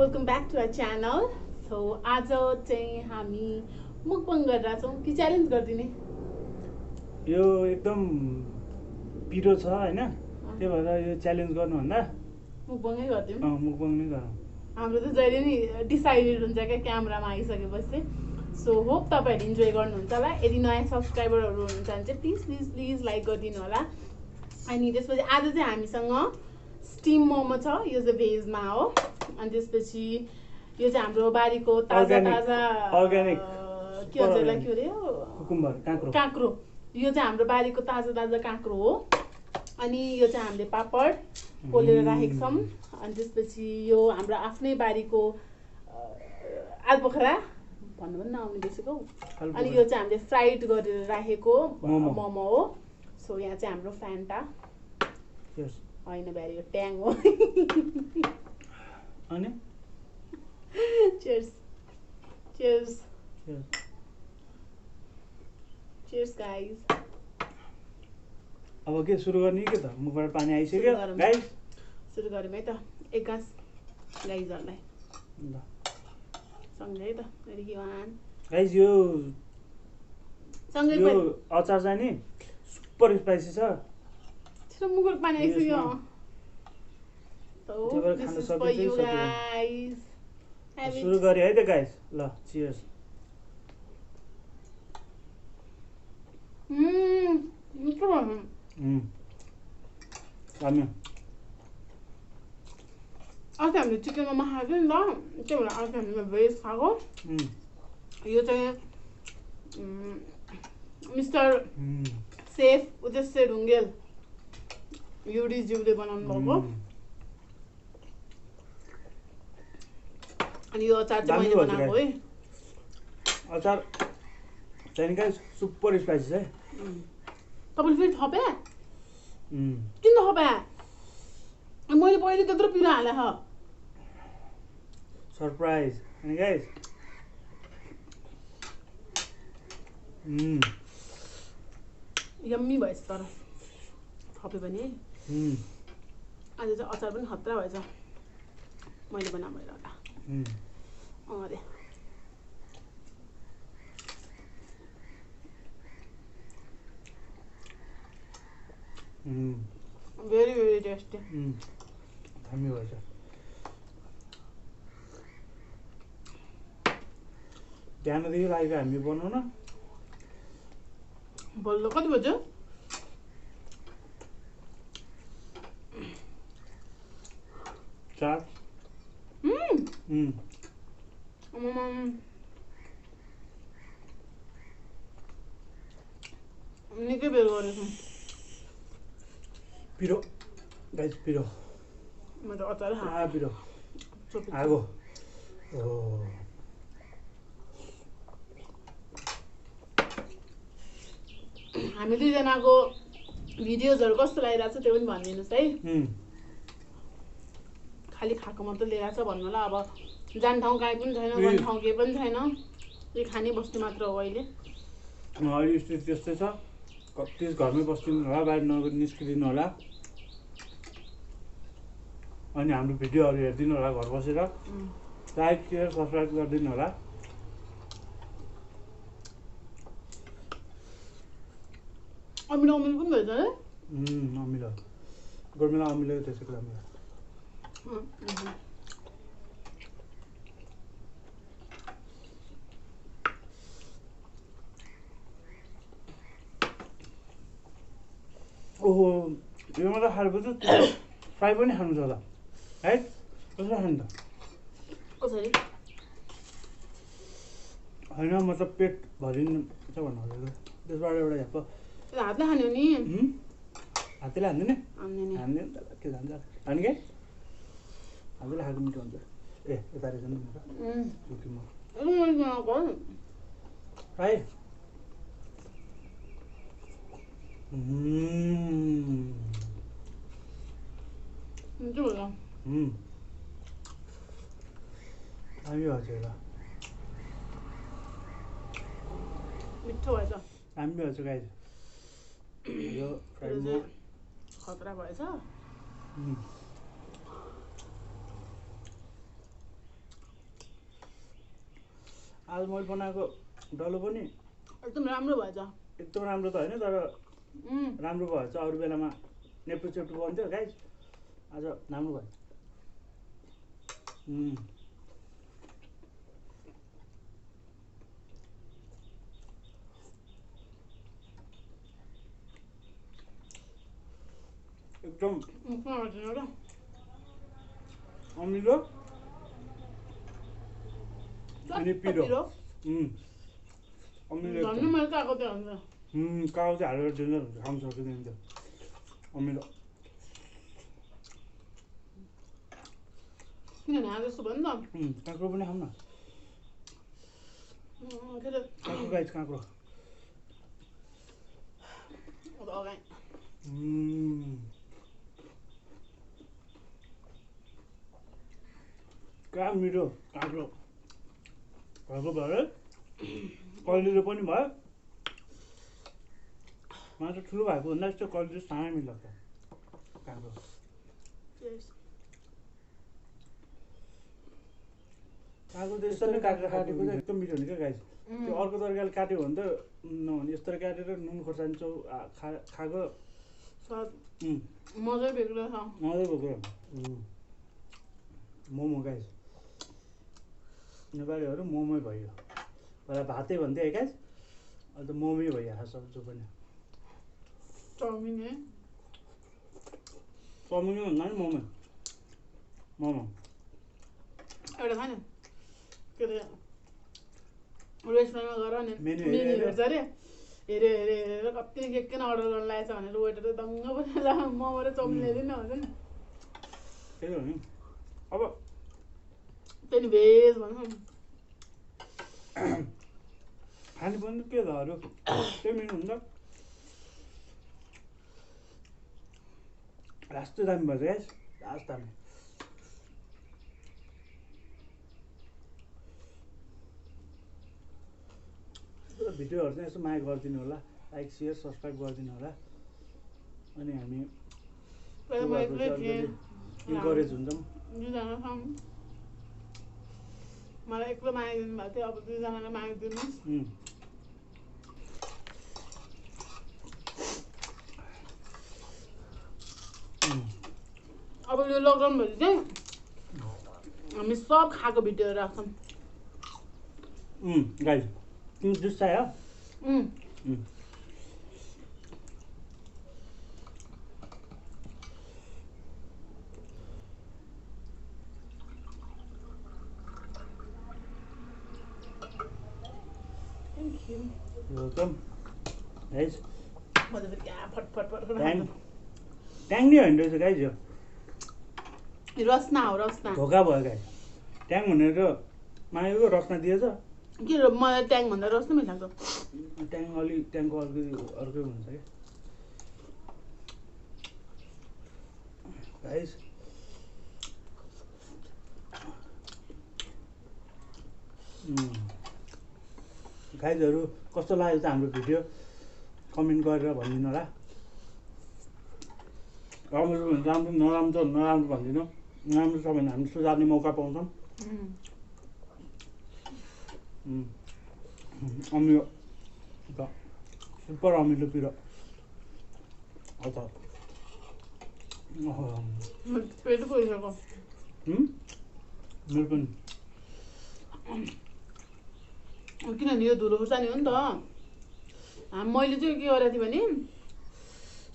welcome back to our channel. So आज चाहिँ हामी mukbang गरिरहेका छौँ कि च्यालेन्ज गर्दिने यो एकदम पिरो छ हैन त्यही भएर यो च्यालेन्ज गर्नुभन्दा mukbang गर्दियौँ मुकबङ नै गरौँ हाम्रो त जहिले नि डिसाइडेड हुन्छ क्या क्यामेरामा आइसकेपछि सो होप तपाईहरुले इन्जोय गर्नुहुन्छ होला यदि नयाँ सब्स्क्राइबरहरु हुनुहुन्छ भने चाहिँ प्लिज लाइक गरिदिनु होला अनि त्यसपछि आज चाहिँ हामीसँग स्टीम मोमो छ यो चाहिँ भेजमा हो अनि त्यसपछि यो चाहिँ हाम्रो बारीको ताजा अर्ग्यानिक के भन्छ यसलाई के हो कुकुम्बर काँक्रो यो चाहिँ हाम्रो बारीको ताजा काँक्रो हो अनि यो चाहिँ हामीले पापड पोलेर राखेको छौँ अनि त्यसपछि यो हाम्रो आफ्नै बारीको आलुपोखरा भन्नु पनि नआउने बिर्सेको अनि यो चाहिँ हामीले फ्राइड गरेर राखेको मोमो हो सो यहाँ चाहिँ हाम्रो फ्यान्टा होइन बारीको ट्याङ हो अनि cheers guys अब के सुरु गर्ने के त मुखबाट पानी आइसक्यो गाइस सुरु गरौँ है त एक गाँस गाइजहरुलाई ल सँगै है त रेडी वान गाइस यो अचार चाहिँ नि सुपर स्पाइसी छ छिटो मुखबाट पानी आइसक्यो सुरु गरे है त गाइस ल चियर्स अस्ति हामीले चिकनमा मखाएको नि त त्यही भएर अस्ति हामीले भेज खाएको यो चाहिँ मिस्टर सेफ उद्देश्य ढुङ्गेल युडीज्यूले बनाउनु भएको अनि यो अचार चाहिँ मैले बनाएको है अचार चाहिँ गाइस सुपर स्पाइसी है तपाईले फेरि थपे किन थपे मैले पहिले त्यत्रो पिरो हाले ह सरप्राइज अनि गाइस यम्मी भएछ तर थपे पनि है आज चाहिँ अचार पनि खतरा भएछ मैले बनाएको एउटा अरे very tasty दामी भएछ बिहानदेखि लागेको हामी बनाउन बल्ल कति बज्यो चार निकै बेर गरेको पिरो गाइस पिरो मैले अचार पिरो आगो हामी दुईजनाको भिडियोजहरू कस्तो लागिरहेको छ त्यो पनि भनिदिनुहोस् है खालि खाएको मात्रै लिइरहेको छ भन्नु होला अब जाने ठाउँ काहीँ पनि छैन गर्ने ठाउँ केही पनि छैन त्यही खाने बस्ती मात्र हो अहिले स्थिति त्यस्तै छ कति घरमै बस्दिनु होला बाहिर निस्किदिनु होला अनि हाम्रो भिडियोहरू हेरिदिनु होला घर बसेर लाइक सेयर सब्सक्राइब गरिदिनु होला अमिलो पनि भएछ है अमिलो गोर्मेला अमिलो त्यसको राम्रो ओहो यो मात्रै खाएपछि फ्राई पनि खानु छ होला है कसरी खानु त कसरी होइन मतलब पेट भरिनु छ भन्नु खोजेको त्यसबाट एउटा हेप्प हातले खाने हो नि हातले हान्दैन हान्दैन के जान्छ हाने के हातले खाएको मिठो हुन्छ ए यता रहेछ नि फ्राई दामी भएछ एउटा मिठो भएछ दामी भएछ गाइस यो फ्राई खतरा भएछ आज मैले बनाएको डल्लो पनि एकदम राम्रो भएछ। एकदम राम्रो त होइन तर राम्रो भएछ। अरू बेलामा नेप्टु चेप्टु बन्थ्यो गाइस, आज राम्रो भयो। एकदम अमिलो अनि पिरो। अमिलो कागज हालेर दिँदा हुन्छ, खानु सकिँदैन त्यो अमिलो। किनभने आज जस्तो भयो नि त। काँक्रो पनि खाऊँ न। काँक्रो गाइस, काँक्रो कहाँ मिठो काँक्रो घरको भयो। कलिलो पनि भयो। मलाई त ठुलो भएको भन्दा यस्तो कलिलो सानो मिठो लाग्छ काँक्रो। काँक्रो त यसरी काटेर काटेको चाहिँ एकदम मिठो हुन्छ क्या गाइस। त्यो अर्को तरिकाले काट्यो भने त नहुने, यस्तरी काटेर नुन खोर्सानी खाएको मजै बेग्लो छ। मजै बेग्लो। मोमो गाइस, नेपालीहरू मोमै भयो। पहिला भातै भन्थ्यो है गाइस, अहिले त मोमै भइहाल्छ सब्जी पनि। चाउमिन भन्दा नि मोमो मोमो एउटा छ नि के अरे रेस्टुरेन्टमा गएर नि मेन्यु हेर्छ अरे, हेरेर कति के अर्डर गर्न लागेछ भनेर वेटरले दङ्ग बनाएर मोमो र चाउमिन ल्याइदिनु हुन्छ नि। त्यही हो नि। अब त्यही भेज भनौँ खाने पनि के छ अरू त्यही मेनु हुन्छ। लास्ट दामी भएछ गाइस, लास्ट दामी। भिडियोहरू चाहिँ यसो माया गरिदिनु होला, लाइक सेयर सब्सक्राइब गरिदिनु होला। अनि हामी इन्करेज हुन्छौँ। मलाई एक्लो माया दिनु भएको थियो, अब दुईजनालाई माया दिनुहोस्। अब यो लकडाउन भएपछि चाहिँ हामी सब खाएको भिडियोहरू राख्छौँ। गाइस तिमी जुस चाहियो? Thank you. You're welcome. Guys. ट्याङ नि होइन रहेछ गाइस, यो रसना हो, रसना। धोका भयो गाइस। ट्याङ भनेर मागेको रसना दिएछ। के मलाई ट्याङ भन्दा रस नै मिठो लाग्छ। ट्याङ ट्याङको अर्कै हुन्छ क्या गाइस। गाइजहरू कस्तो लाग्यो त हाम्रो भिडियो कमेन्ट गरेर भनिदिनु होला। राम्रो भने राम्रो, नराम्रो भनिदिनु। नराम्रो छ भने हामी सुधार्ने मौका पाउँछौँ। अमिलो त सुपर अमिलो पिरो। पेट पुगिसक्यो। मेरो पनि। किनभने यो धुलो खुर्सानी हो नि त। मैले चाहिँ के गरेको थिएँ भने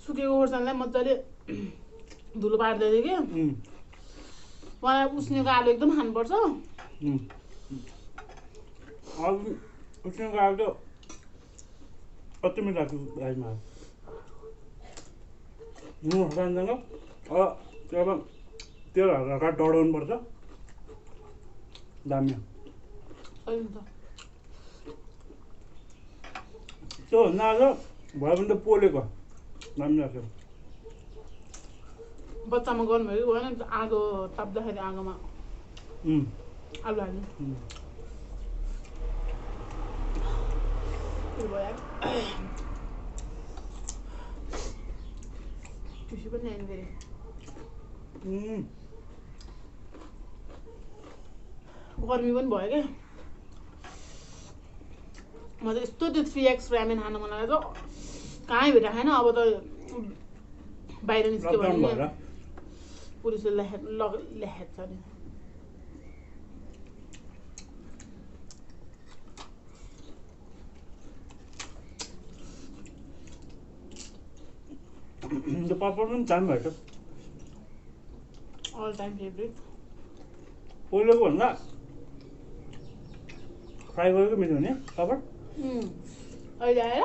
सुकेको खुर्सानीलाई मजाले धुलो पार्दै थिएँ कि। मलाई उसिनेको आलु एकदम खानुपर्छ। उसिनेको आलु त कति मिठो लाग्छ गाइसमा। नुन खुर्सानीसँग त्यो अब तेल हल्का डढाउनु पर्छ। दामी त्योभन्दा आज भयो भने त पोलेको दामी लाग्छ। बच्चामा गर्नुभयो कि भएन आगो ताप्दाखेरि आगोमा आलु हाल्नु भयो। खुसी पनि आयो फेरि। गर्मी पनि भयो क्या। म त यस्तो त्यो 3x रामेन खान मन लागेको छ कहाँ भेटा खाएन अब त बाहिर निस्क्यो भने पुलिसले लेखेको छ नि त्यो पापड पनि चाम भयो त अल टाइम फेभरेट पहिलेको भन्दा फ्राई गरेको मिठो हुने पापड अहिले आएर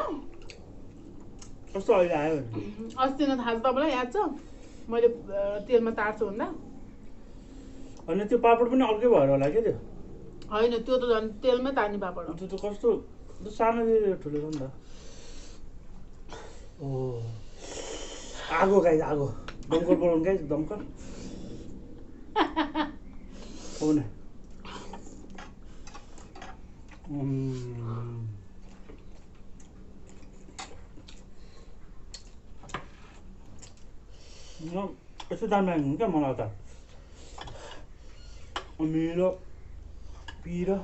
कस्तो अहिले आयो अस्ति न थाहा छ तपाईँलाई याद छ मैले तेलमा तार्छु भन्दा होइन त्यो पापड पनि अर्कै भएर होला क्या त्यो होइन त्यो त झन् तेलमै तार्ने पापड हो त्यो त कस्तो सानो ठुलो छ नि त ओ आगो गाई आगो दमकल बनाउनु गाई दमकल हो न यस्तो दामी लाग्नु क्या मलाई त अमिलो पिरो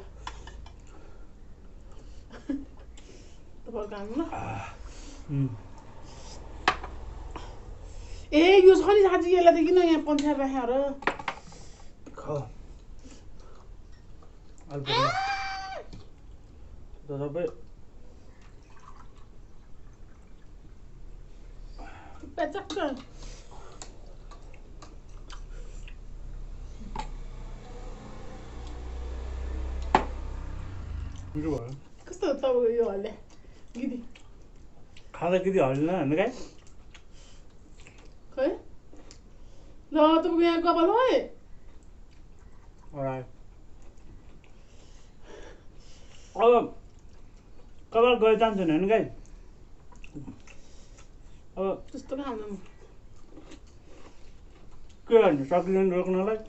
ए यो छ नि साँच्ची यसलाई त किन यहाँ पन्साएर राखेर सबै पेचक्क मिठो भयो कस्तो हो तपाईँको यो हल्ले गिदी खाँदा गिदी हल्दैन होइन गाई खै ल तपाईँको यहाँ कपाल है अब कपाल गए जान्छन् होइन गाई अब त्यस्तो खाँदैन म के भन्नु सक्दैन रोक्नलाई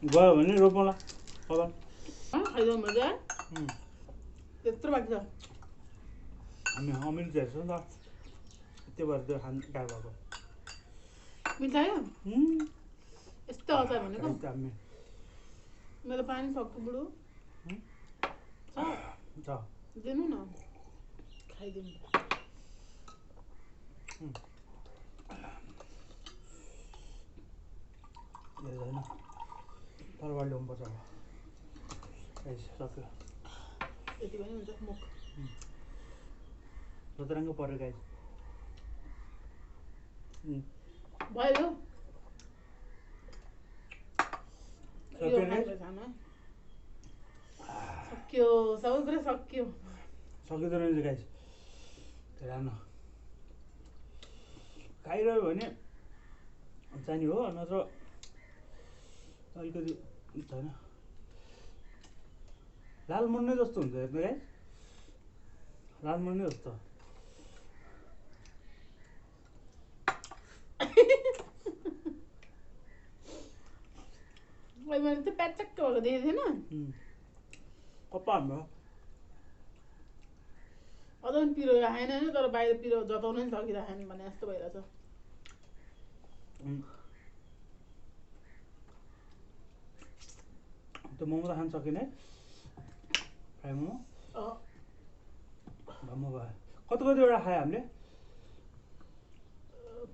गयो भने रोपौँला कपाल खाइदिउँ मजा त्यत्रो बाँकी छ हामी अमिलो चाहिँ हेर्छौँ नि त त्यो भएर त्यो खानु गाई भएको मिठायो यस्तो अचार भनेको हामी मेरो पानी सक्छु बुढो छ दिनु न खाइदिनु होइन तरबार ल्याउनुपर्छ अब सक्यो यति पनि हुन्छ मुख सतरङ्ग पऱ्यो गाई भयो सक्यो सबै कुरा सक्यो सकिँदो रहेछ गाई राम्रो खाइरह्यो भने जाने हो नत्र अलिकति छैन लाल मुन्ने जस्तो हुन्छ हेर्नु गाई लाल मुन्ने जस्तो मैले त प्याचक्क भएको देखेको थिएन कप्पा हाम्रो अझ पनि पिरो राखेन होइन तर बाहिर पिरो जताउन नि सकिराखेन भने जस्तो भइरहेछ त्यो मोमो त खान सकिने फ्राई मोमो मोमो भयो कतिवटा खायो हामीले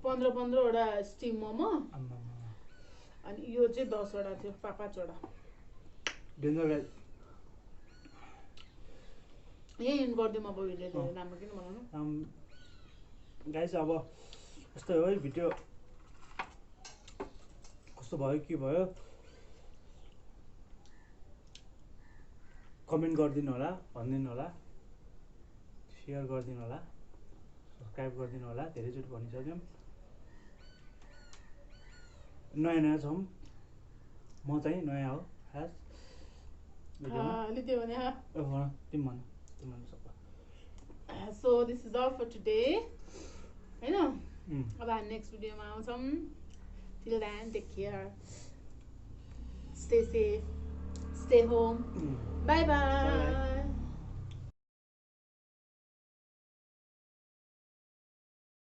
15-15वटा स्टिम मोमो अनि यो चाहिँ 10वटा थियो 5-5वटा डेन्जर यही इन्ड गरिदिउँ अब भिडियो धेरै राम्रो किन बनाउनु गाई चाहिँ अब यस्तै हो है भिडियो कस्तो भयो के भयो कमेन्ट गरिदिनु होला भनिदिनु होला सेयर गरिदिनु होला सब्सक्राइब गरिदिनु होला धेरैचोटि भनिसक्यौँ नयाँ छौँ म चाहिँ नयाँ हो खास त्यो भने तिमी भन so this is all for today होइन अब हामी नेक्स्ट भिडियोमा आउँछौँ till then take care stay safe stay home bye by